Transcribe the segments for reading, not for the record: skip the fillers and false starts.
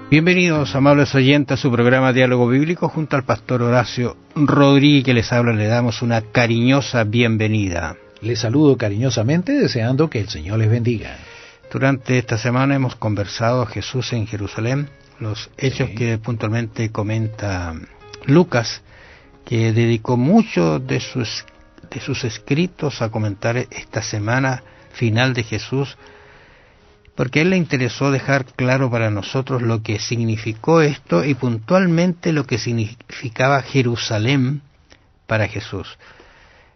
Bienvenidos, amables oyentes, a su programa Diálogo Bíblico junto al pastor Horacio Rodríguez, que les habla. Le damos una cariñosa bienvenida. Les saludo cariñosamente, deseando que el Señor les bendiga. Durante esta semana hemos conversado Jesús en Jerusalén, los hechos que puntualmente comenta Lucas, que dedicó mucho de sus escritos a comentar esta semana final de Jesús, porque a él le interesó dejar claro para nosotros lo que significó esto y puntualmente lo que significaba Jerusalén para Jesús.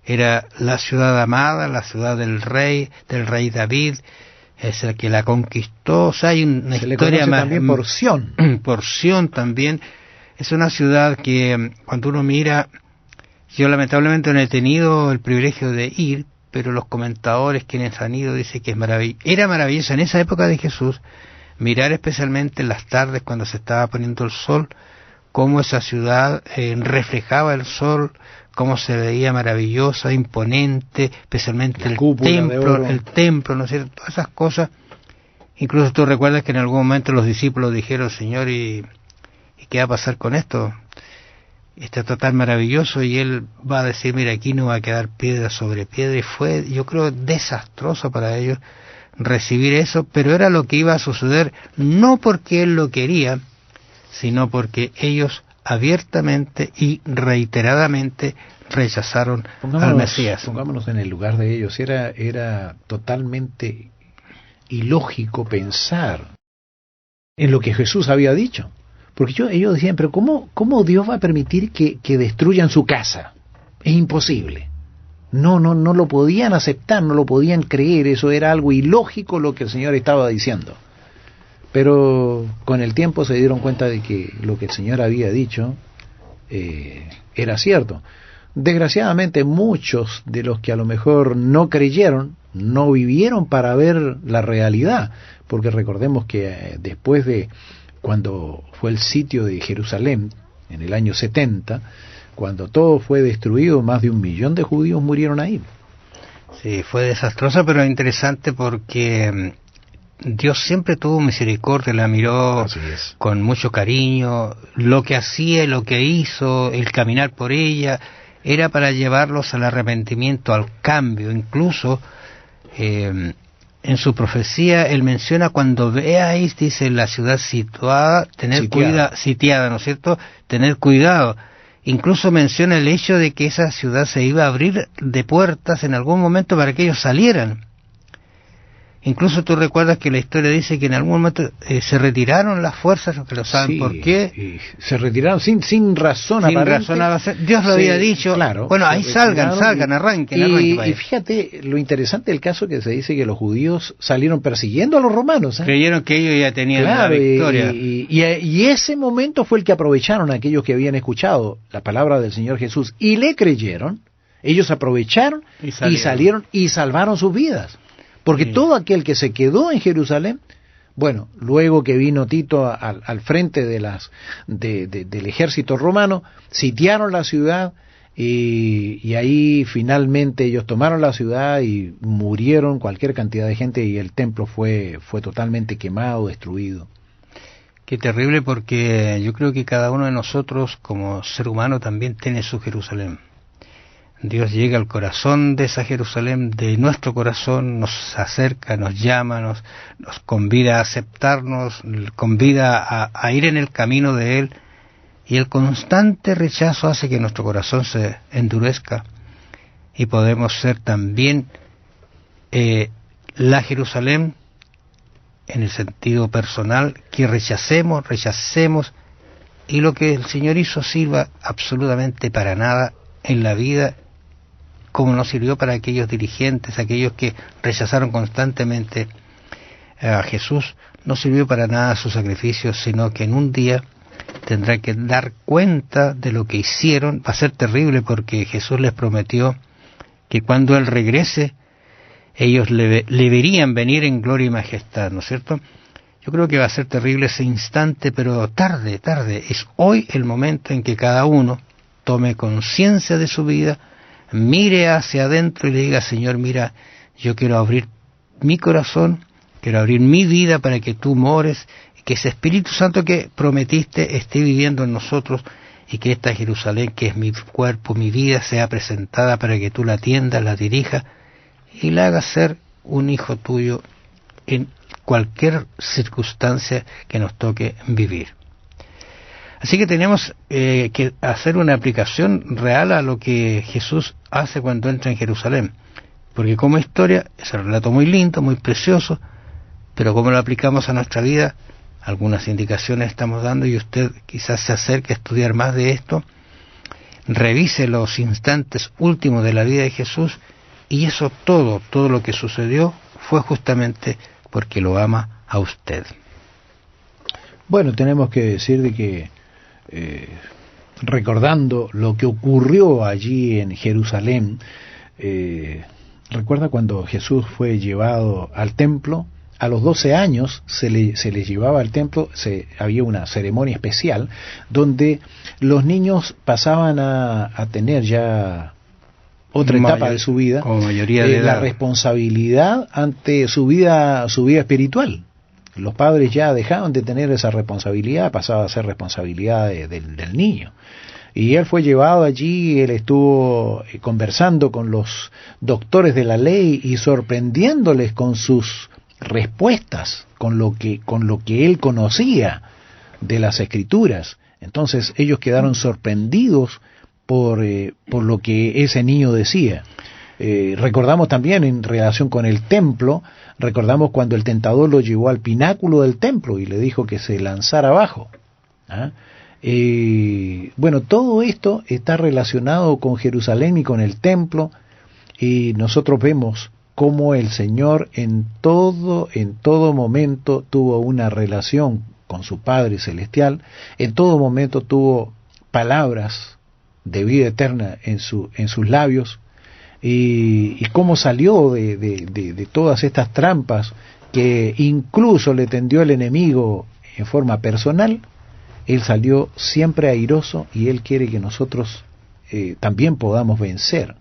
Era la ciudad amada, la ciudad del rey David, es el que la conquistó. O sea, hay una historia más. También por Sión. Por Sión también. Es una ciudad que cuando uno mira, yo lamentablemente no he tenido el privilegio de ir, pero los comentadores quienes han ido dicen que era maravilloso en esa época de Jesús mirar especialmente en las tardes cuando se estaba poniendo el sol, cómo esa ciudad reflejaba el sol, cómo se veía maravillosa, imponente, especialmente el templo, ¿no es cierto? Todas esas cosas. Incluso tú recuerdas que en algún momento los discípulos dijeron: Señor, ¿y qué va a pasar con esto? Está tan maravilloso, y él va a decir: mira, aquí no va a quedar piedra sobre piedra. Y fue, yo creo, desastroso para ellos recibir eso, pero era lo que iba a suceder, no porque él lo quería, sino porque ellos abiertamente y reiteradamente rechazaron al Mesías. Pongámonos en el lugar de ellos. Era totalmente ilógico pensar en lo que Jesús había dicho. Porque ellos decían: pero ¿cómo Dios va a permitir que destruyan su casa? Es imposible. No lo podían aceptar, no lo podían creer. Eso era algo ilógico lo que el Señor estaba diciendo. Pero con el tiempo se dieron cuenta de que lo que el Señor había dicho era cierto. Desgraciadamente, muchos de los que a lo mejor no creyeron, no vivieron para ver la realidad. Porque recordemos que después de cuando fue el sitio de Jerusalén, en el año 70, cuando todo fue destruido, más de 1 millón de judíos murieron ahí. Sí, fue desastroso, pero interesante porque Dios siempre tuvo misericordia, la miró con mucho cariño. Lo que hacía, lo que hizo, el caminar por ella, era para llevarlos al arrepentimiento, al cambio. Incluso en su profecía él menciona: cuando veáis, dice, la ciudad sitiada, sitiada, ¿no es cierto?, tener cuidado. Incluso menciona el hecho de que esa ciudad se iba a abrir de puertas en algún momento para que ellos salieran. Incluso tú recuerdas que la historia dice que en algún momento se retiraron las fuerzas, que lo saben por qué. Y se retiraron sin razón aparente. Dios lo había dicho. Claro, bueno, ahí salgan, arranquen. Y fíjate lo interesante del caso, que se dice que los judíos salieron persiguiendo a los romanos. Creyeron que ellos ya tenían la victoria. Y ese momento fue el que aprovecharon aquellos que habían escuchado la palabra del Señor Jesús y le creyeron. Ellos aprovecharon y salieron y salvaron sus vidas. Porque todo aquel que se quedó en Jerusalén, bueno, luego que vino Tito al frente del ejército romano, sitiaron la ciudad y ahí finalmente ellos tomaron la ciudad y murieron cualquier cantidad de gente, y el templo fue totalmente quemado, destruido. Qué terrible, porque yo creo que cada uno de nosotros como ser humano también tiene su Jerusalén. Dios llega al corazón de esa Jerusalén, de nuestro corazón, nos acerca, nos llama, nos convida a aceptarnos, convida a ir en el camino de Él, y el constante rechazo hace que nuestro corazón se endurezca, y podemos ser también la Jerusalén en el sentido personal, que rechacemos, y lo que el Señor hizo sirva absolutamente para nada en la vida, como no sirvió para aquellos dirigentes, aquellos que rechazaron constantemente a Jesús. No sirvió para nada su sacrificio, sino que en un día tendrá que dar cuenta de lo que hicieron. Va a ser terrible, porque Jesús les prometió que cuando Él regrese, ellos le verían venir en gloria y majestad, ¿no es cierto? Yo creo que va a ser terrible ese instante, pero tarde. Es hoy el momento en que cada uno tome conciencia de su vida, mire hacia adentro y le diga: Señor, mira, yo quiero abrir mi corazón, quiero abrir mi vida para que tú mores, que ese Espíritu Santo que prometiste esté viviendo en nosotros, y que esta Jerusalén, que es mi cuerpo, mi vida, sea presentada para que tú la atiendas, la dirijas y la hagas ser un hijo tuyo en cualquier circunstancia que nos toque vivir. Así que tenemos que hacer una aplicación real a lo que Jesús hace cuando entra en Jerusalén, porque como historia es un relato muy lindo, muy precioso, pero como lo aplicamos a nuestra vida, algunas indicaciones estamos dando, y usted quizás se acerque a estudiar más de esto, revise los instantes últimos de la vida de Jesús, y eso todo lo que sucedió fue justamente porque lo ama a usted. Bueno, tenemos que decir de que recordando lo que ocurrió allí en Jerusalén, recuerda cuando Jesús fue llevado al templo. A los 12 años se le llevaba al templo, había una ceremonia especial donde los niños pasaban a tener ya otra etapa de su vida, como mayoría de edad, la responsabilidad ante su vida espiritual. Los padres ya dejaban de tener esa responsabilidad, pasaba a ser responsabilidad del niño. Y él fue llevado allí, él estuvo conversando con los doctores de la ley y sorprendiéndoles con sus respuestas, con lo que él conocía de las Escrituras. Entonces ellos quedaron sorprendidos por lo que ese niño decía. Recordamos también en relación con el templo, recordamos cuando el tentador lo llevó al pináculo del templo y le dijo que se lanzara abajo. Bueno, todo esto está relacionado con Jerusalén y con el templo, y nosotros vemos cómo el Señor en todo momento tuvo una relación con su Padre Celestial, en todo momento tuvo palabras de vida eterna en sus labios, y cómo salió de todas estas trampas que incluso le tendió el enemigo en forma personal. Él salió siempre airoso, y Él quiere que nosotros también podamos vencer,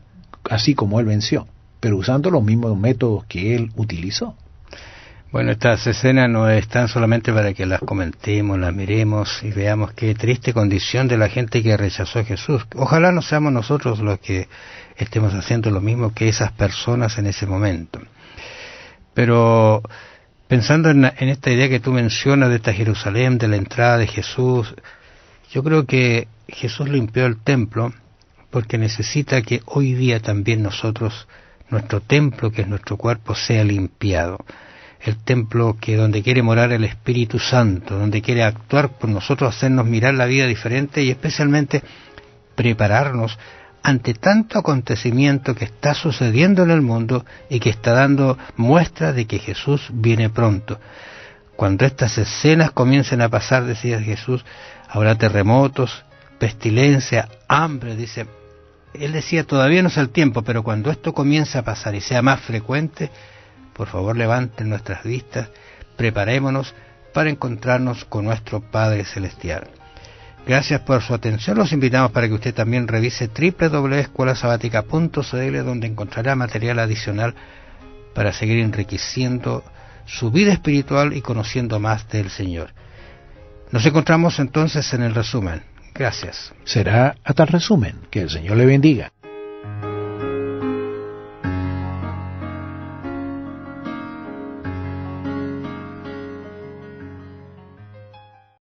así como Él venció, pero usando los mismos métodos que Él utilizó. Bueno, estas escenas no están solamente para que las comentemos, las miremos y veamos qué triste condición de la gente que rechazó a Jesús. Ojalá no seamos nosotros los que estemos haciendo lo mismo que esas personas en ese momento. Pero pensando en esta idea que tú mencionas de esta Jerusalén, de la entrada de Jesús, yo creo que Jesús limpió el templo porque necesita que hoy día también nosotros, nuestro templo, que es nuestro cuerpo, sea limpiado. El templo que donde quiere morar el Espíritu Santo, donde quiere actuar por nosotros, hacernos mirar la vida diferente y especialmente prepararnos ante tanto acontecimiento que está sucediendo en el mundo y que está dando muestra de que Jesús viene pronto. Cuando estas escenas comiencen a pasar, decía Jesús, habrá terremotos, pestilencia, hambre, dice. Él decía, todavía no es el tiempo, pero cuando esto comience a pasar y sea más frecuente, por favor levanten nuestras vistas, preparémonos para encontrarnos con nuestro Padre Celestial. Gracias por su atención. Los invitamos para que usted también revise www.escuelasabatica.cl, donde encontrará material adicional para seguir enriqueciendo su vida espiritual y conociendo más del Señor. Nos encontramos entonces en el resumen. Gracias. Será hasta el resumen. Que el Señor le bendiga.